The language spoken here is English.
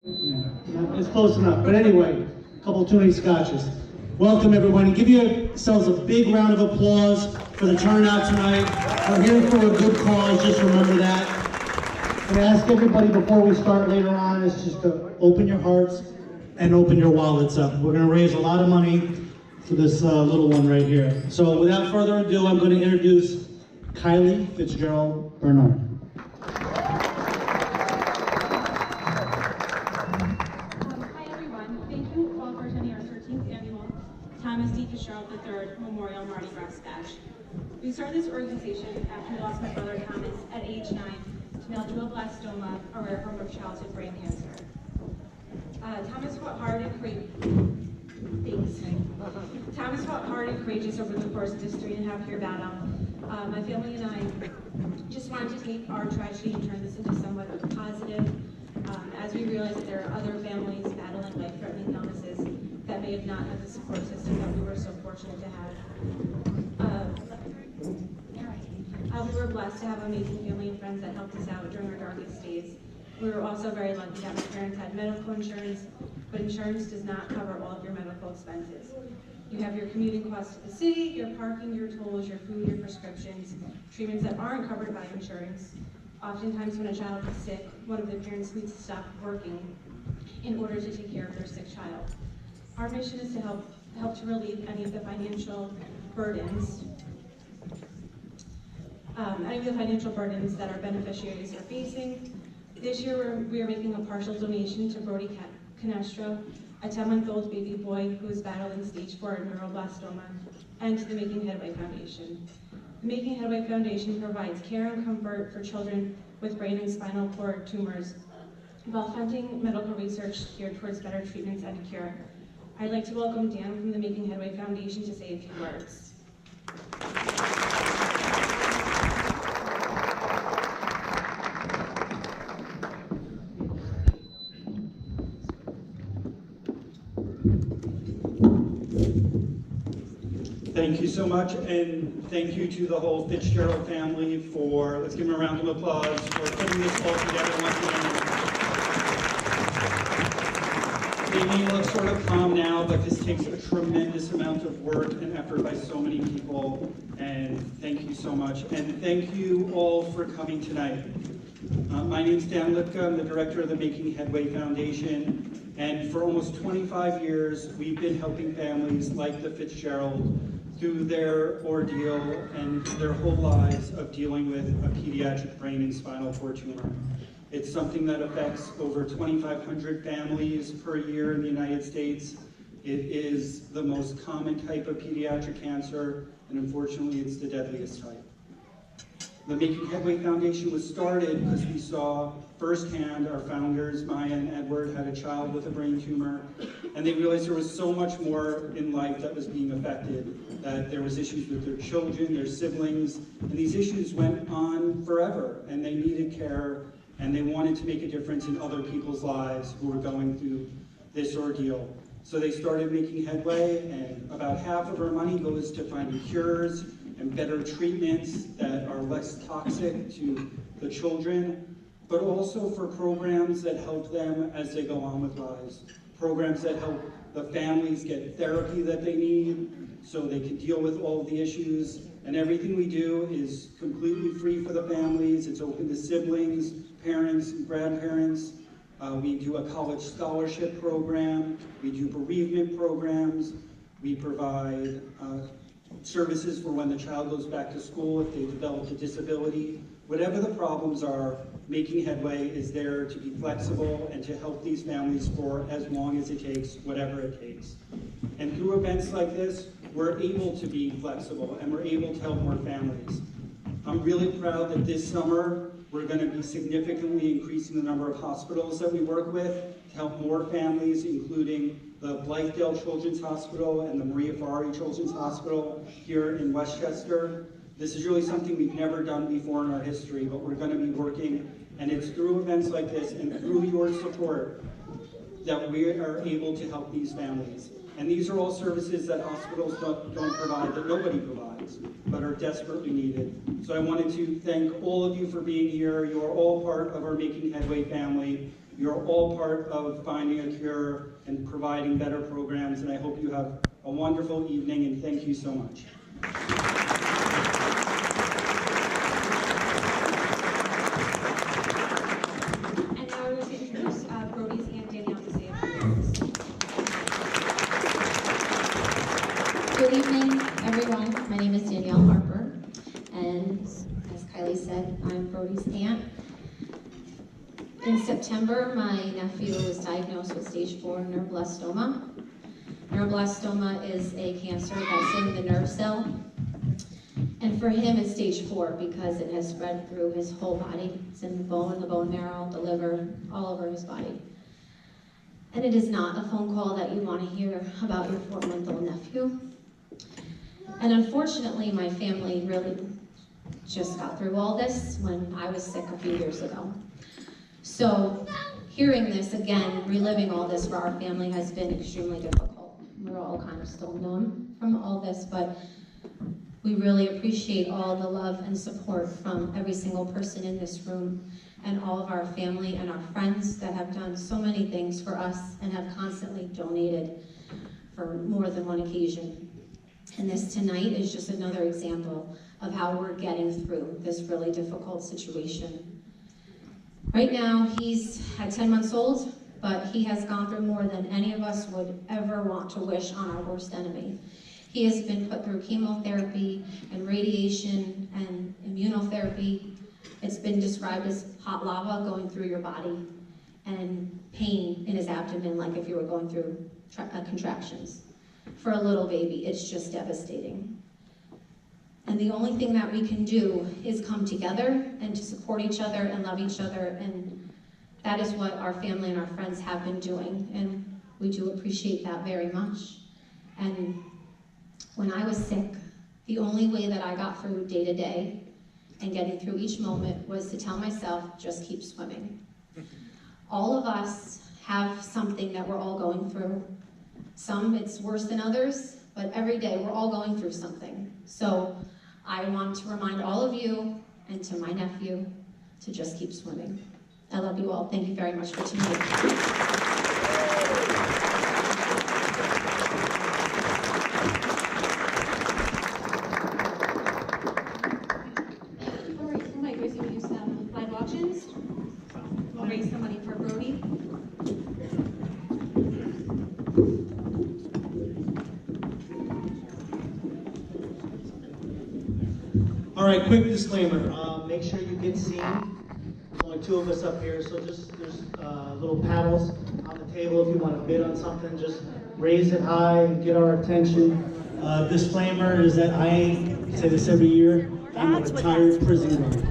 Yeah, it's close enough. But anyway, a couple too many scotches. Welcome everybody. Give yourselves a big round of applause for the turnout tonight. We're here for a good cause, just remember that. I'm going to ask everybody before we start later on is just to open your hearts and open your wallets up. We're going to raise a lot of money for this little one right here. So without further ado, I'm going to introduce Kylie Fitzgerald Bernard. Thomas D. Fitzgerald III Memorial Mardi Gras Bash. We started this organization after we lost my brother Thomas at age 9 to glioblastoma, a rare form of childhood brain cancer. Thomas fought hard and courageous over the course of this 3.5-year battle. My family and I just wanted to take our tragedy and turn this into somewhat of a positive, as we realized that there are other families battling life-threatening illnesses that may have not had the support system that we were so fortunate to have. We were blessed to have amazing family and friends that helped us out during our darkest days. We were also very lucky that my parents had medical insurance, but insurance does not cover all of your medical expenses. You have your commuting costs to the city, your parking, your tolls, your food, your prescriptions, treatments that aren't covered by insurance. Oftentimes when a child is sick, one of the parents needs to stop working in order to take care of their sick child. Our mission is to help to relieve any of the financial burdens that our beneficiaries are facing. This year, we are making a partial donation to Brody Canestro, a 10-month-old baby boy who is battling stage 4 neuroblastoma, and to the Making Headway Foundation. The Making Headway Foundation provides care and comfort for children with brain and spinal cord tumors while funding medical research geared towards better treatments and cure. I'd like to welcome Dan from the Making Headway Foundation to say a few words. Thank you so much, and thank you to the whole Fitzgerald family for, let's give them a round of applause, for putting this all together once again. They may look sort of calm now, but this takes a tremendous amount of work and effort by so many people, and thank you so much. And thank you all for coming tonight. My name's Dan Lipka, I'm the director of the Making Headway Foundation, and for almost 25 years, we've been helping families like the Fitzgerald through their ordeal and their whole lives of dealing with a pediatric brain and spinal cord tumor. It's something that affects over 2,500 families per year in the United States. It is the most common type of pediatric cancer, and unfortunately it's the deadliest type. The Making Headway Foundation was started because we saw firsthand our founders, Maya and Edward, had a child with a brain tumor, and they realized there was so much more in life that was being affected, that there was issues with their children, their siblings, and these issues went on forever, and they needed care, and they wanted to make a difference in other people's lives who were going through this ordeal. So they started Making Headway, and about half of our money goes to finding cures and better treatments that are less toxic to the children, but also for programs that help them as they go on with lives. Programs that help the families get therapy that they need so they can deal with all the issues. And everything we do is completely free for the families. It's open to siblings, parents, and grandparents. We do a college scholarship program. We do bereavement programs. We provide services for when the child goes back to school if they develop a disability. Whatever the problems are, Making Headway is there to be flexible and to help these families for as long as it takes, whatever it takes. And through events like this, we're able to be flexible and we're able to help more families. I'm really proud that this summer we're going to be significantly increasing the number of hospitals that we work with to help more families, including the Blythedale Children's Hospital and the Maria Ferrari Children's Hospital here in Westchester. This is really something we've never done before in our history, but we're going to be working, and it's through events like this and through your support that we are able to help these families. And these are all services that hospitals don't provide, that nobody provides, but are desperately needed. So I wanted to thank all of you for being here. You are all part of our Making Headway family. You're all part of finding a cure and providing better programs, and I hope you have a wonderful evening, and thank you so much. And now we're going to introduce Brody's Aunt Danielle to say a few words. Good evening, everyone. My name is Danielle Harper, and as Kylie said, I'm Brody's aunt. In September, my nephew was diagnosed with stage 4 neuroblastoma. Neuroblastoma is a cancer that's in the nerve cell, and for him it's stage 4 because it has spread through his whole body. It's in the bone marrow, the liver, all over his body. And it is not a phone call that you want to hear about your 4-month-old nephew. And unfortunately, my family really just got through all this when I was sick a few years ago. So hearing this again, reliving all this for our family has been extremely difficult. We're all kind of still numb from all this, but we really appreciate all the love and support from every single person in this room and all of our family and our friends that have done so many things for us and have constantly donated for more than one occasion. And this tonight is just another example of how we're getting through this really difficult situation. Right now, he's at 10 months old, but he has gone through more than any of us would ever want to wish on our worst enemy. He has been put through chemotherapy and radiation and immunotherapy. It's been described as hot lava going through your body and pain in his abdomen like if you were going through contractions. For a little baby, it's just devastating. And the only thing that we can do is come together and to support each other and love each other, and that is what our family and our friends have been doing, and we do appreciate that very much. And when I was sick, the only way that I got through day to day and getting through each moment was to tell myself, just keep swimming. All of us have something that we're all going through. Some it's worse than others, but every day we're all going through something. So I want to remind all of you and to my nephew to just keep swimming. I love you all. Thank you very much for tuning in. All right, tonight we're going to use some live auctions. We'll raise some money for Brody. All right, quick disclaimer. Make sure you get seen. There's only 2 of us up here, so there's little paddles on the table if you want to bid on something. Just raise it high and get our attention. Disclaimer is that I say this every year. I'm a retired prison guard.